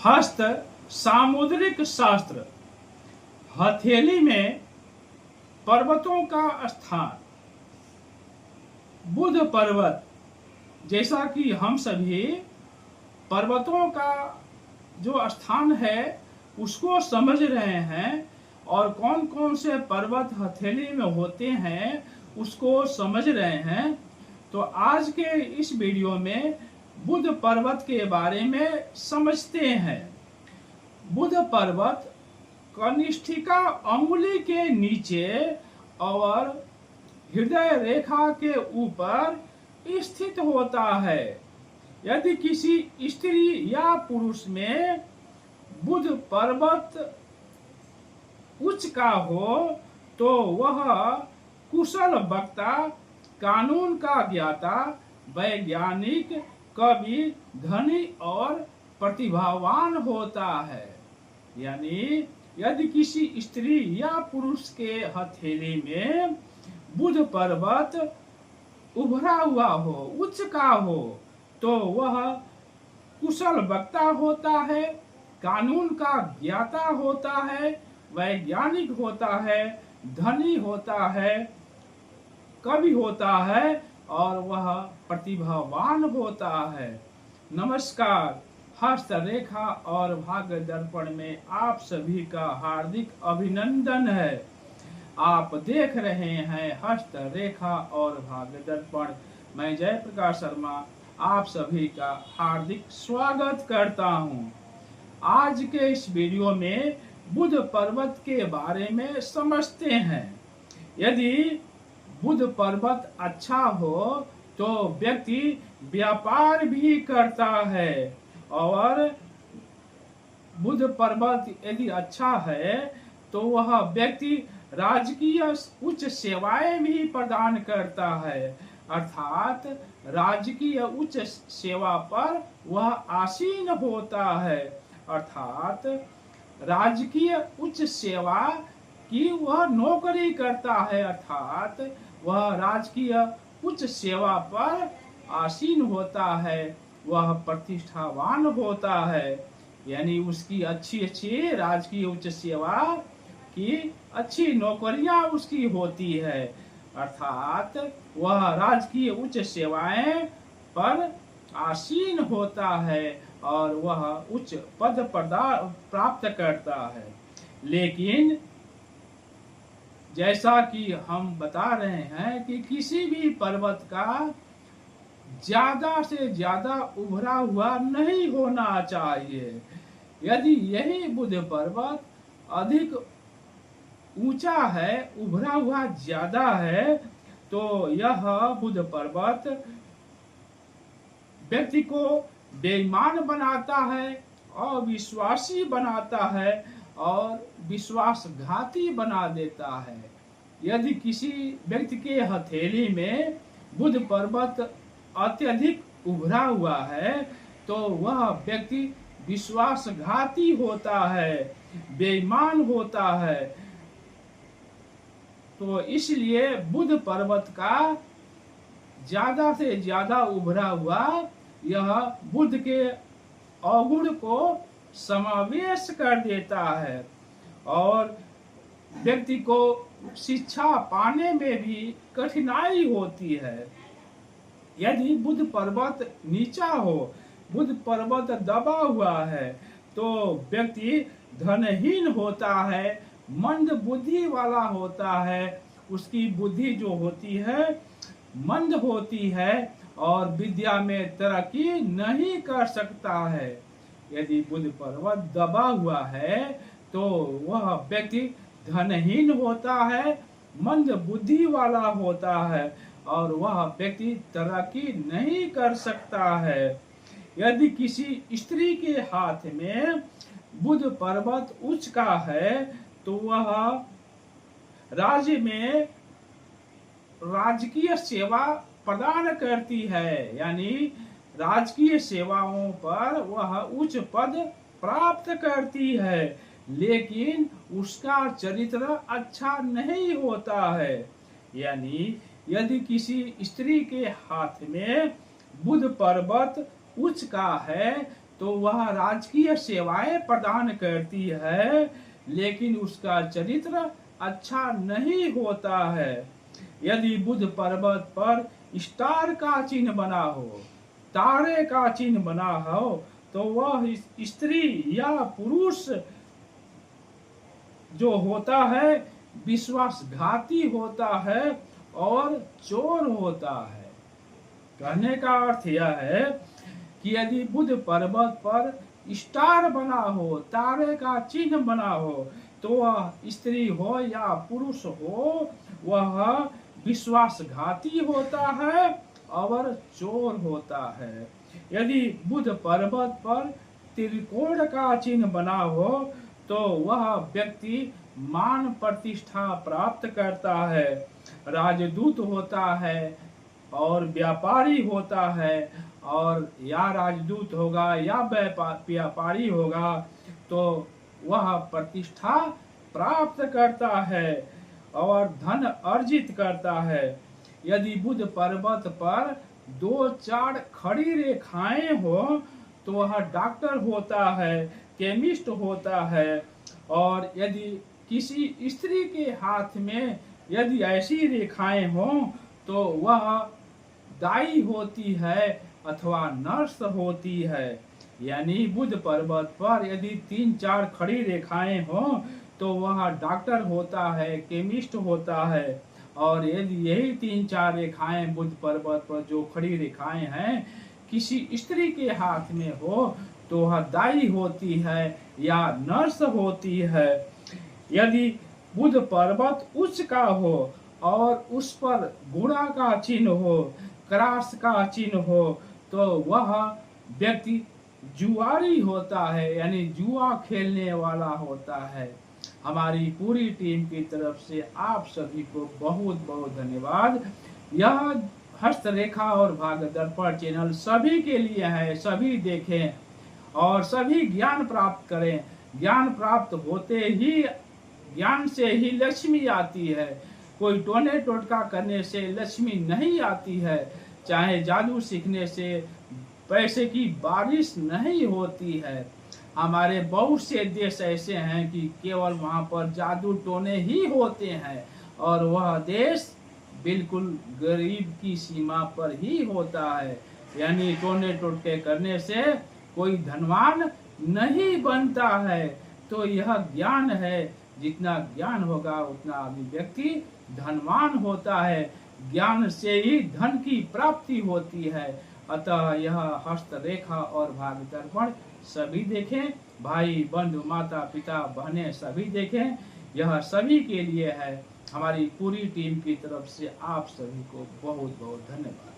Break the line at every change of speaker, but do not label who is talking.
हस्त सामुद्रिक शास्त्र। हथेली में पर्वतों का स्थान। बुध पर्वत, जैसा कि हम सभी पर्वतों का जो स्थान है उसको समझ रहे हैं और कौन कौन से पर्वत हथेली में होते हैं उसको समझ रहे हैं। तो आज के इस वीडियो में बुध पर्वत के बारे में समझते हैं। बुध पर्वत कनिष्ठिका अंगुली के नीचे और हृदय रेखा के ऊपर स्थित होता है। यदि किसी स्त्री या पुरुष में बुध पर्वत उच्च का हो तो वह कुशल वक्ता, कानून का ज्ञाता, वैज्ञानिक, कवि, धनी और प्रतिभावान होता है। यानी यदि किसी स्त्री या पुरुष के हथेली में बुध पर्वत उभरा हुआ हो, उच्च का हो, तो वह कुशल वक्ता होता है, कानून का ज्ञाता होता है, वैज्ञानिक होता है, धनी होता है, कवि होता है और वह प्रतिभावान होता है। नमस्कार, हस्तरेखा और भाग्य दर्पण में आप सभी का हार्दिक अभिनंदन है। आप देख रहे हैं हस्तरेखा और भाग्य दर्पण। मैं जयप्रकाश शर्मा आप सभी का हार्दिक स्वागत करता हूं। आज के इस वीडियो में बुध पर्वत के बारे में समझते हैं। यदि बुध पर्वत अच्छा हो तो व्यक्ति व्यापार भी करता है और बुध पर्वत यदि अच्छा है तो वह व्यक्ति राजकीय उच्च सेवाएं भी प्रदान करता है, अर्थात राजकीय उच्च सेवा पर वह आसीन होता है, अर्थात राजकीय उच्च सेवा की वह नौकरी करता है, अर्थात वह राजकीय उच्च सेवा पर आसीन होता है, वह प्रतिष्ठावान होता है। यानी उसकी अच्छी राजकीय उच्च सेवा की अच्छी नौकरियां उसकी होती है, अर्थात वह राजकीय उच्च सेवाएं पर आसीन होता है और वह उच्च पद प्राप्त करता है। लेकिन जैसा कि हम बता रहे हैं कि किसी भी पर्वत का ज्यादा से ज्यादा उभरा हुआ नहीं होना चाहिए। यदि यही बुध पर्वत अधिक ऊंचा है, उभरा हुआ ज्यादा है, तो यह बुध पर्वत व्यक्ति को बेईमान बनाता है, अविश्वासी बनाता है और विश्वासघाती बना देता है। यदि किसी व्यक्ति के हथेली में बुध पर्वत अत्यधिक उभरा हुआ है तो वह व्यक्ति विश्वासघाती होता है, बेईमान होता है। तो इसलिए बुध पर्वत का ज्यादा से ज्यादा उभरा हुआ यह बुध के अवगुण को समावेश कर देता है और व्यक्ति को शिक्षा पाने में भी कठिनाई होती है। यदि बुध पर्वत नीचा हो, बुध पर्वत दबा हुआ है, तो व्यक्ति धनहीन होता है, मंद बुद्धि वाला होता है, उसकी बुद्धि जो होती है मंद होती है और विद्या में तरक्की नहीं कर सकता है। यदि बुध पर्वत दबा हुआ है तो वह व्यक्ति धनहीन होता है, मंद बुद्धि वाला होता है और वह व्यक्ति तरक्की नहीं कर सकता है। यदि किसी स्त्री के हाथ में बुध पर्वत उच्च का है तो वह राज्य में राजकीय सेवा प्रदान करती है, यानी राजकीय सेवाओं पर वह उच्च पद प्राप्त करती है, लेकिन उसका चरित्र अच्छा नहीं होता है। यानी यदि किसी स्त्री के हाथ में बुध पर्वत उच्च का है तो वह राजकीय सेवाएं प्रदान करती है, लेकिन उसका चरित्र अच्छा नहीं होता है। यदि बुध पर्वत पर स्टार का चिन्ह बना हो, तारे का चिन्ह बना हो, तो वह स्त्री या पुरुष जो होता है विश्वासघाती होता है और चोर होता है। कहने का अर्थ यह है कि यदि बुध पर्वत पर स्टार बना हो, तारे का चिन्ह बना हो, तो वह स्त्री हो या पुरुष हो, वह विश्वासघाती होता है और चोर होता है। यदि बुध पर्वत पर त्रिकोण का चिन्ह बना हो, तो वह व्यक्ति मान प्रतिष्ठा प्राप्त करता है, राजदूत होता है और व्यापारी होता है। और या राजदूत होगा या व्यापारी होगा, तो वह प्रतिष्ठा प्राप्त करता है और धन अर्जित करता है। यदि बुध पर्वत पर 2-4 खड़ी रेखाएं हो, तो वह डॉक्टर होता है, केमिस्ट होता है। और यदि किसी स्त्री के हाथ में यदि ऐसी रेखाएं हों, तो वह दाई होती है अथवा नर्स होती है। यानी बुध पर्वत पर यदि 3-4 खड़ी रेखाएं हों, तो वह डॉक्टर होता है, केमिस्ट होता है। और यदि यही 3-4 रेखाएं बुध पर्वत पर जो खड़ी रेखाएं हैं किसी स्त्री के हाथ में हो, तो वह दाई होती है या नर्स होती है। यदि बुध पर्वत उच्च का हो और उस पर गुणा का चिन्ह हो, क्रॉस का चिन्ह हो, तो वह व्यक्ति जुआरी होता है, यानी जुआ खेलने वाला होता है। हमारी पूरी टीम की तरफ से आप सभी को बहुत बहुत धन्यवाद। यह हस्तरेखा और भाग्य दर्पण चैनल सभी के लिए है, सभी देखें और सभी ज्ञान प्राप्त करें। ज्ञान प्राप्त होते ही ज्ञान से ही लक्ष्मी आती है। कोई टोने टोटका करने से लक्ष्मी नहीं आती है। चाहे जादू सीखने से पैसे की बारिश नहीं होती है। हमारे बहुत से देश ऐसे हैं कि केवल वहां पर जादू टोने ही होते हैं और वह देश बिल्कुल गरीब की सीमा पर ही होता है। यानी टोने टोटके करने से कोई धनवान नहीं बनता है। तो यह ज्ञान है, जितना ज्ञान होगा उतना आदमी व्यक्ति धनवान होता है। ज्ञान से ही धन की प्राप्ति होती है। अतः यह हस्तरेखा और भाग्य दर्पण सभी देखें, भाई बंधु माता पिता बहनें सभी देखें। यह सभी के लिए है। हमारी पूरी टीम की तरफ से आप सभी को बहुत बहुत धन्यवाद।